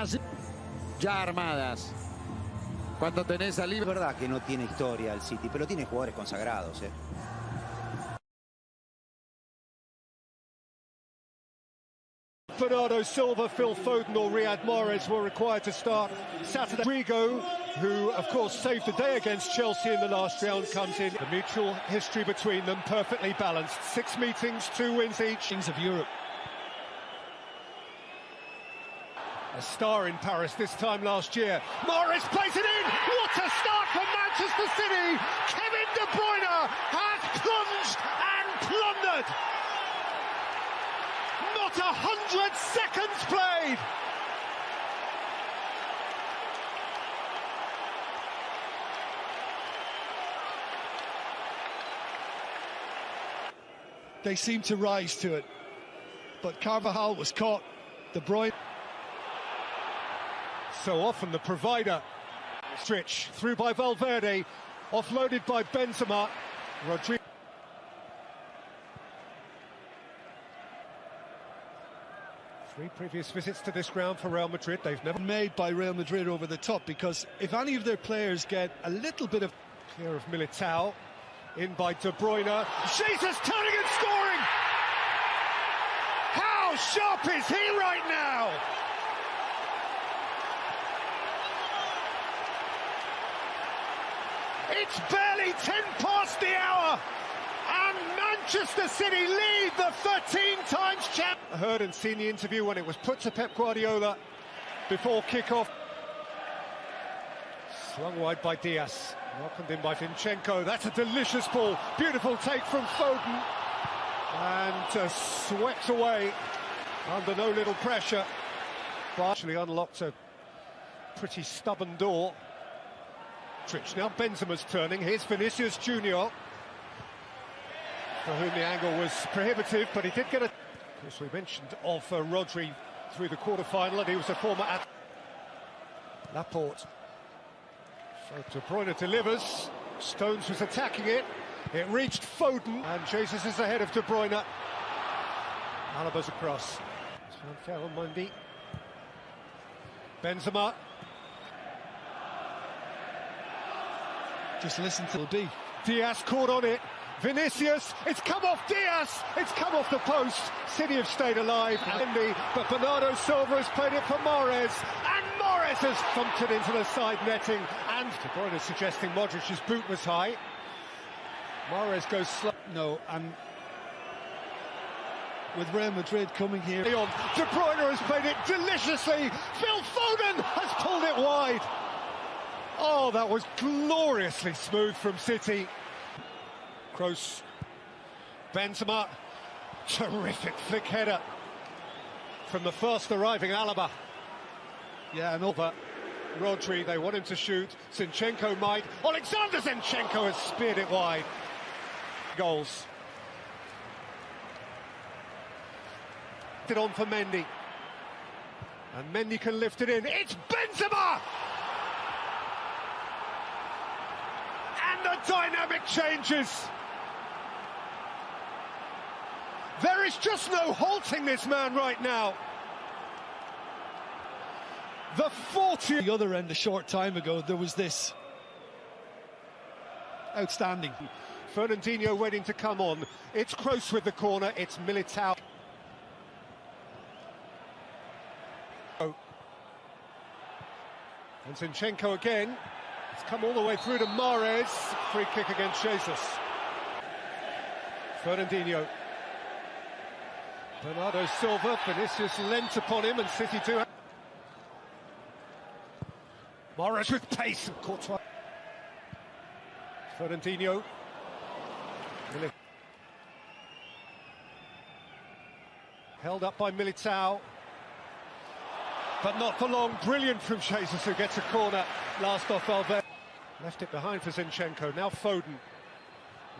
Así, ya armadas. Cuando tenés a libre. Es verdad que no tiene historia el City, pero tiene jugadores consagrados, ¿eh? Bernardo Silva, Phil Foden or Riyad Mahrez were required to start Saturday. Rodrigo, who of course saved the day against Chelsea in the last round, comes in. The mutual history between them perfectly balanced. 6 meetings, 2 wins each. Kings of Europe. A star in Paris this time last year. Mahrez plays it in. What a start for Manchester City. Kevin De Bruyne has plunged and plundered. Not 100 seconds played. They seem to rise to it, but Carvajal was caught. De Bruyne. So often the provider. Stretch through by Valverde, offloaded by Benzema. Rodrigo. Three previous visits to this ground for Real Madrid. They've never made by Real Madrid over the top, because if any of their players get a little bit of clear of Militao, in by De Bruyne. Jesus turning and scoring! How sharp is he right now? It's barely 10 past the hour, and Manchester City lead the 13 times champ. I heard and seen the interview when it was put to Pep Guardiola before kick-off. Slung wide by Diaz, welcomed in by Zinchenko. That's a delicious ball. Beautiful take from Foden, and swept away under no little pressure. But actually unlocked a pretty stubborn door. Now Benzema's turning. Here's Vinicius Junior, for whom the angle was prohibitive, but he did get a... As we mentioned of Rodri through the quarter-final, and he was a former... Laporte. So De Bruyne delivers. Stones was attacking it. It reached Foden, and Jesus is ahead of De Bruyne. Alaba's across. It's unfair on Monday. Benzema. just listen to the Diaz caught on it. Vinicius, it's come off Diaz, it's come off the post. City have stayed alive, but Bernardo Silva has played it for Mahrez, and Mahrez has thumped it into the side netting, and De Bruyne suggesting Modric's boot was high. Mahrez goes slow. No, and with Real Madrid coming here... De Bruyne has played it deliciously. Phil Foden has pulled it wide. Oh, that was gloriously smooth from City. Kroos, Benzema, terrific flick header from the first arriving Alaba. Yeah, and over Rodri, they want him to shoot. Zinchenko might. Alexander Zinchenko has speared it wide. Goals. It on for Mendy. And Mendy can lift it in. It's Benzema! And the dynamic changes. There is just no halting this man right now. The 40... The other end, a short time ago, there was this. Outstanding. Fernandinho waiting to come on. It's Kroos with the corner. It's Militao. And Zinchenko again. It's come all the way through to Mahrez. Free kick against Jesus. Fernandinho. Bernardo Silva. Vinicius lent upon him, and City do. Mahrez with pace and Courtois. Fernandinho. Held up by Militao. But not for long. Brilliant from Jesus, who gets a corner. Last off Valverde. Left it behind for Zinchenko. Now Foden.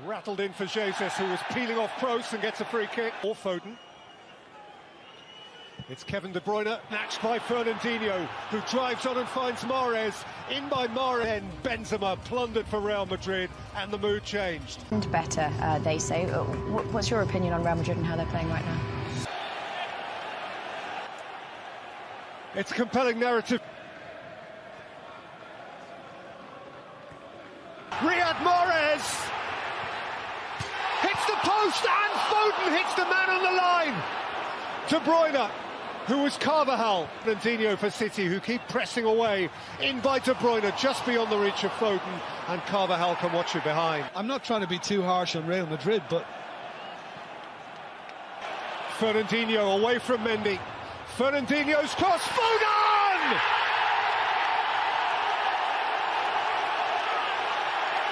Rattled in for Jesus, who was peeling off Kroos and gets a free kick. Or Foden. It's Kevin De Bruyne, matched by Fernandinho, who drives on and finds Mahrez. In by Mahrez. And Benzema plundered for Real Madrid, and the mood changed. And better, they say. What's your opinion on Real Madrid and how they're playing right now? It's a compelling narrative. Riyad Mahrez hits the post and Foden hits the man on the line. De Bruyne, who was Carvajal. Fernandinho for City, who keep pressing away. In by De Bruyne, just beyond the reach of Foden, and Carvajal can watch it behind. I'm not trying to be too harsh on Real Madrid, but... Fernandinho away from Mendy. Fernandinho's cross, Foden!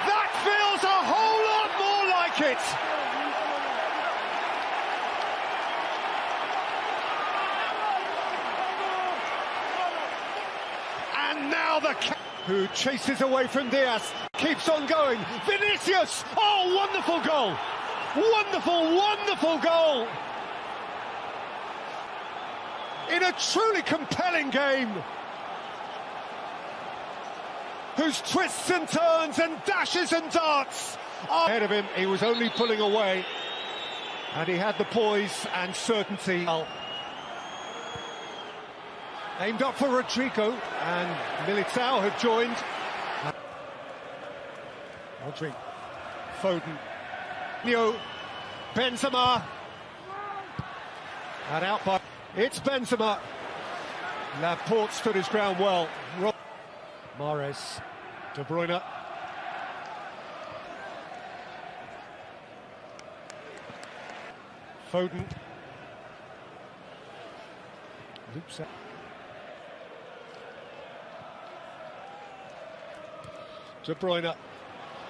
That feels a whole lot more like it. And now who chases away from Diaz, keeps on going. Vinicius! Oh, wonderful goal! Wonderful, wonderful goal! In a truly compelling game, whose twists and turns and dashes and darts are ahead of him. He was only pulling away, and he had the poise and certainty. Aimed up for Rodrigo, and Militao had joined. Rodrigo, Foden, Benzema, and out by... It's Benzema. Laporte stood his ground well. Mahrez, De Bruyne. Foden. Loops out. De Bruyne.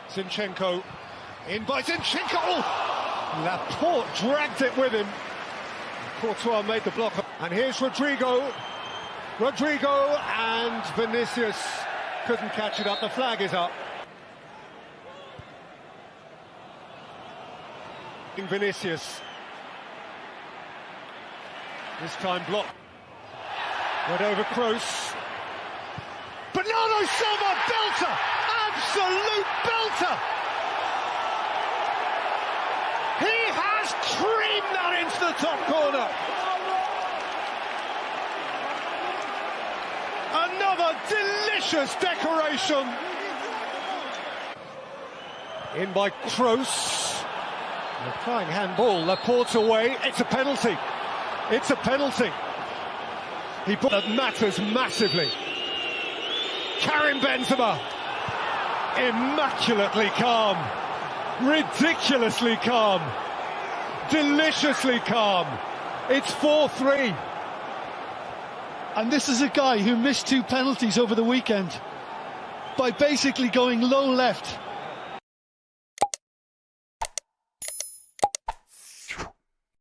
Zinchenko. In by Zinchenko. Oh! Laporte dragged it with him. Courtois made the block, and here's Rodrigo, and Vinicius couldn't catch it up. The flag is up. Vinicius, this time blocked. Went over Kroos. Bernardo Silva, belter, absolute belter. He has creamed that into the top corner. Another delicious decoration. In by Kroos. A fine handball. Laporte away. It's a penalty. It's a penalty. That matters massively. Karim Benzema. Immaculately calm. Ridiculously calm, deliciously calm. It's 4-3. And this is a guy who missed 2 penalties over the weekend by basically going low left